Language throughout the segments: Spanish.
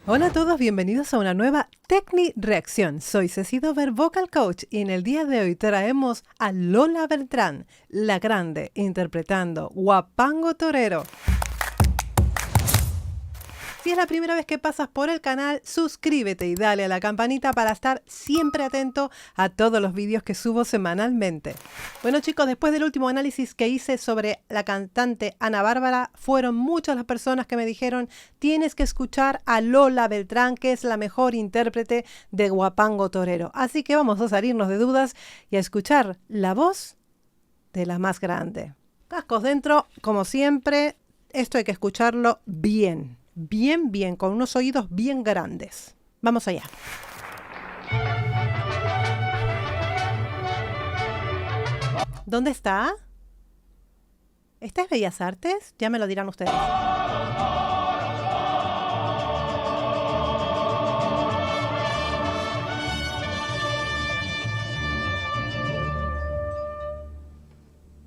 Hola a todos, bienvenidos a una nueva Tecni Reacción. Soy Ceci Dover, Vocal Coach, y en el día de hoy traemos a Lola Beltrán, la grande, interpretando Huapango Torero. Si es la primera vez que pasas por el canal, suscríbete y dale a la campanita para estar siempre atento a todos los vídeos que subo semanalmente. Bueno chicos, después del último análisis que hice sobre la cantante Ana Bárbara, fueron muchas las personas que me dijeron: tienes que escuchar a Lola Beltrán, que es la mejor intérprete de Huapango Torero. Así que vamos a salirnos de dudas y a escuchar la voz de la más grande. Cascos dentro, como siempre, esto hay que escucharlo bien. Bien, con unos oídos bien grandes. Vamos allá. ¿Dónde está? ¿Esta es Bellas Artes? Ya me lo dirán ustedes.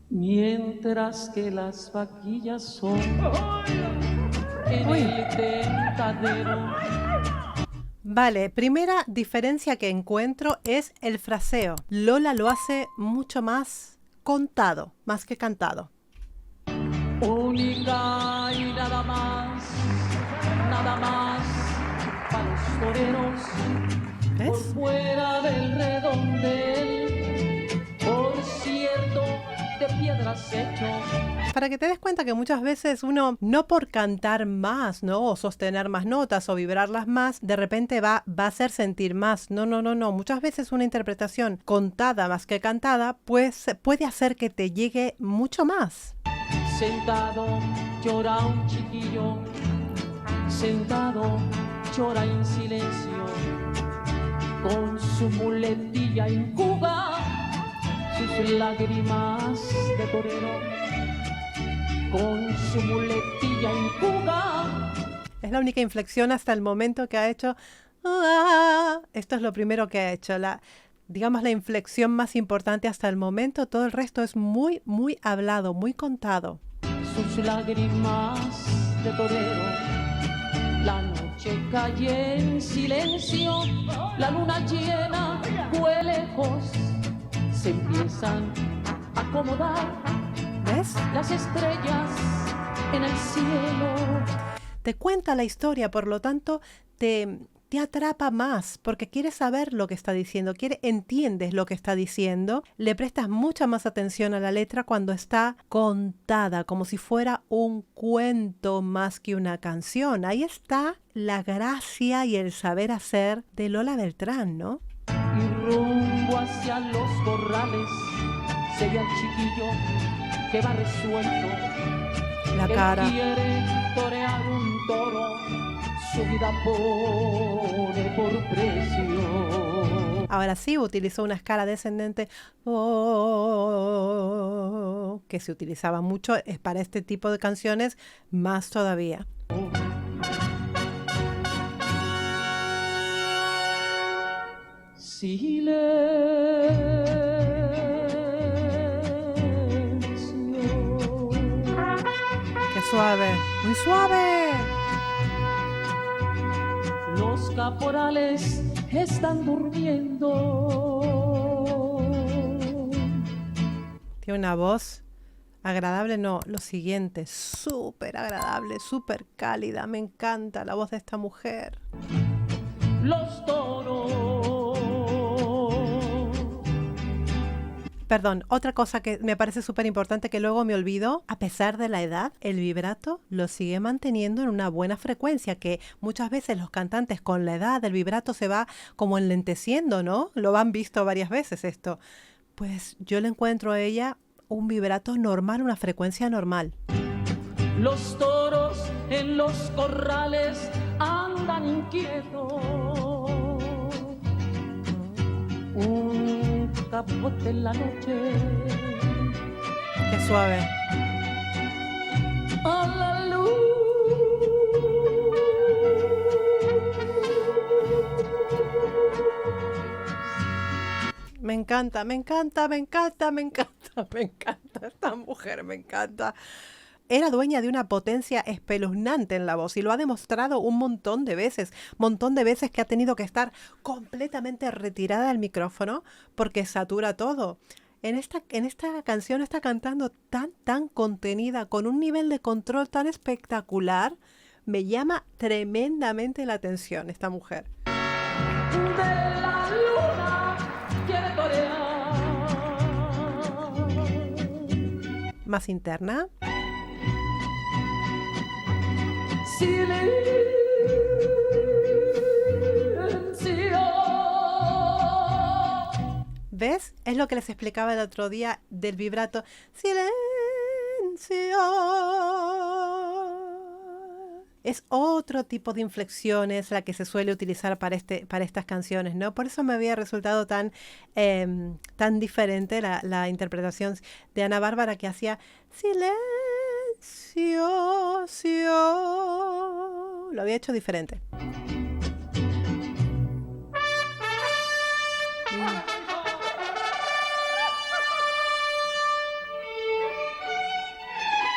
Mientras que las vaquillas son en el tentadero. Vale, primera diferencia que encuentro es el fraseo. Lola lo hace mucho más contado, más que cantado. Única y nada más para los toreros. ¿Ves? Por fuera del redondel, por cierto, de piedras hecho. Para que te des cuenta que muchas veces uno, no por cantar más, ¿no? O sostener más notas o vibrarlas más, de repente va a hacer sentir más. No. Muchas veces una interpretación contada más que cantada, pues puede hacer que te llegue mucho más. Sentado llora un chiquillo, sentado llora en silencio, con su muletilla enjuga sus lágrimas de torero. Con su muletilla enjuga. Es la única inflexión hasta el momento que ha hecho. Esto es lo primero que ha hecho. Digamos, la inflexión más importante hasta el momento. Todo el resto es muy hablado, muy contado. Sus lágrimas de torero. La noche cae en silencio. La luna llena fue lejos. Se empiezan a acomodar. ¿Ves? Las estrellas en el cielo. Te cuenta la historia, por lo tanto, te atrapa más, porque quieres saber lo que está diciendo, entiendes lo que está diciendo, le prestas mucha más atención a la letra cuando está contada, como si fuera un cuento más que una canción. Ahí está la gracia y el saber hacer de Lola Beltrán, ¿no? Y rumbo hacia los corrales se ve al chiquillo que va resuelto. La cara. Él quiere torear un toro, su vida pone por precio. Ahora sí, utilizó una escala descendente que se utilizaba mucho, es para este tipo de canciones más todavía. ¡Qué suave! ¡Muy suave! Los caporales están durmiendo. Tiene una voz agradable, no, lo siguiente, súper agradable, súper cálida. Me encanta la voz de esta mujer. Los toros. Perdón, otra cosa que me parece súper importante que luego me olvido: a pesar de la edad, el vibrato lo sigue manteniendo en una buena frecuencia, que muchas veces los cantantes con la edad el vibrato se va como enlenteciendo, ¿no? Lo han visto varias veces esto. Pues yo le encuentro a ella un vibrato normal, una frecuencia normal. Los toros en los corrales andan inquietos. Un capote en la noche. Qué suave. A la luz. Me encanta esta mujer, me encanta. era dueña de una potencia espeluznante en la voz y lo ha demostrado un montón de veces que ha tenido que estar completamente retirada del micrófono porque satura todo. En esta canción está cantando tan contenida, con un nivel de control tan espectacular. Me llama tremendamente la atención esta mujer. De la luna quiere torear. Más interna. Silencio. ¿Ves? Es lo que les explicaba el otro día del vibrato. Silencio. Es otro tipo de inflexiones la que se suele utilizar para estas canciones, ¿no? Por eso me había resultado tan diferente la interpretación de Ana Bárbara, que hacía silencio. Lo había hecho diferente.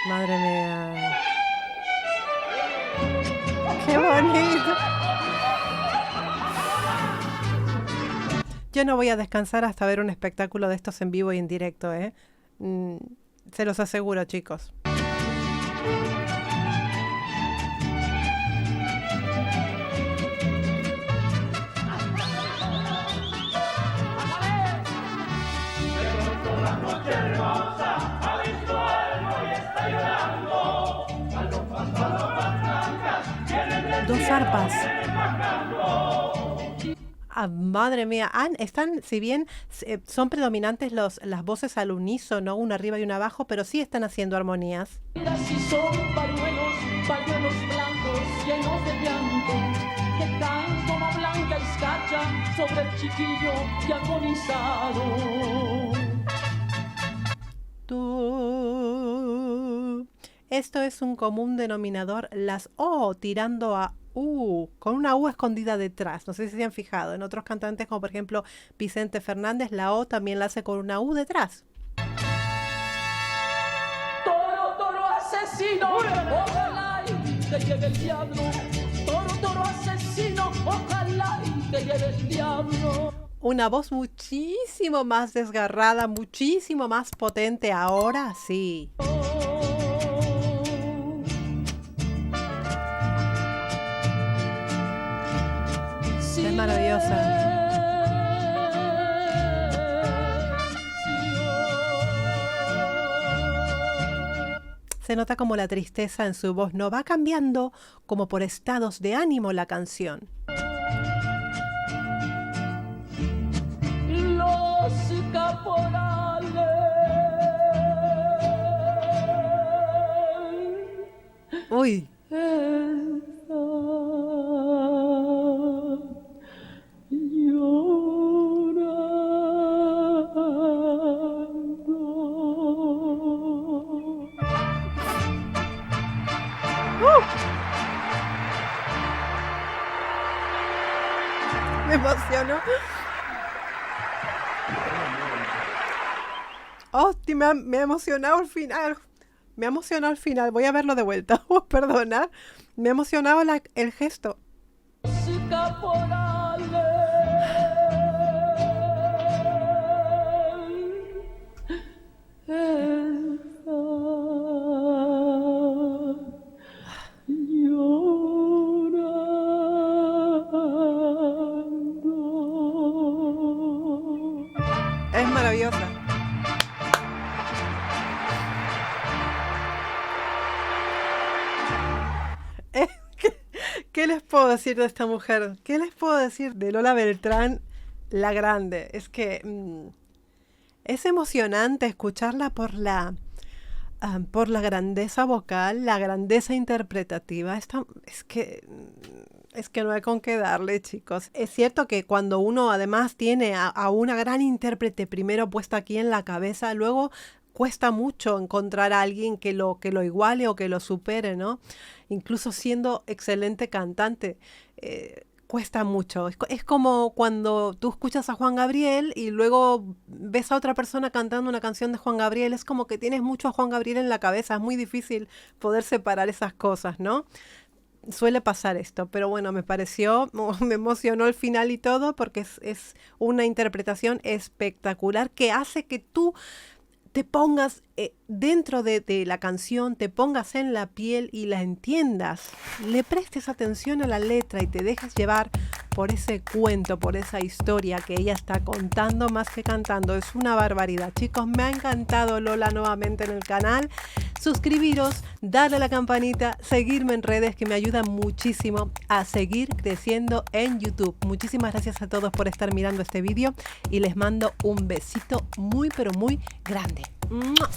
Madre mía. ¡Qué bonito! Yo no voy a descansar hasta ver un espectáculo de estos en vivo y en directo, ¿eh? Se los aseguro, chicos. Dos arpas. Ah, madre mía, están, si bien son predominantes las voces al unísono, una arriba y una abajo, pero sí están haciendo armonías. Mira si son pañuelos blancos llenos de llanto, que caen como blanca escarcha sobre el chiquillo que agonizado. Esto es un común denominador, las O tirando a U, con una U escondida detrás. No sé si se han fijado. En otros cantantes, como por ejemplo Vicente Fernández, la O también la hace con una U detrás. Toro asesino, ojalá y te lleve el diablo. Toro asesino, ojalá y te lleve el diablo. Una voz muchísimo más desgarrada, muchísimo más potente ahora, sí. Es maravillosa. Se nota como la tristeza en su voz no va cambiando, como por estados de ánimo la canción. Los caporales Uy. Me emocionó. Me ha emocionado al final. Me ha emocionado al final. Voy a verlo de vuelta. Perdona. Me ha emocionado el gesto. Es maravillosa. ¿Qué les puedo decir de esta mujer? ¿Qué les puedo decir de Lola Beltrán, la grande? Es que es emocionante escucharla por la grandeza vocal, la grandeza interpretativa. Es que no hay con qué darle, chicos. Es cierto que cuando uno además tiene a una gran intérprete primero puesta aquí en la cabeza, luego cuesta mucho encontrar a alguien que lo iguale o que lo supere, ¿no? Incluso siendo excelente cantante. cuesta mucho. Es como cuando tú escuchas a Juan Gabriel y luego ves a otra persona cantando una canción de Juan Gabriel. Es como que tienes mucho a Juan Gabriel en la cabeza. Es muy difícil poder separar esas cosas, ¿no? Suele pasar esto, pero bueno, me pareció, me emocionó el final y todo porque es una interpretación espectacular que hace que tú te pongas dentro de la canción, te pongas en la piel y la entiendas, le prestes atención a la letra y te dejes llevar por ese cuento, por esa historia que ella está contando más que cantando. Es una barbaridad. Chicos, me ha encantado Lola nuevamente en el canal. Suscribiros, darle a la campanita, seguirme en redes que me ayuda muchísimo a seguir creciendo en YouTube. Muchísimas gracias a todos por estar mirando este vídeo y les mando un besito muy pero muy grande. ¡Mua!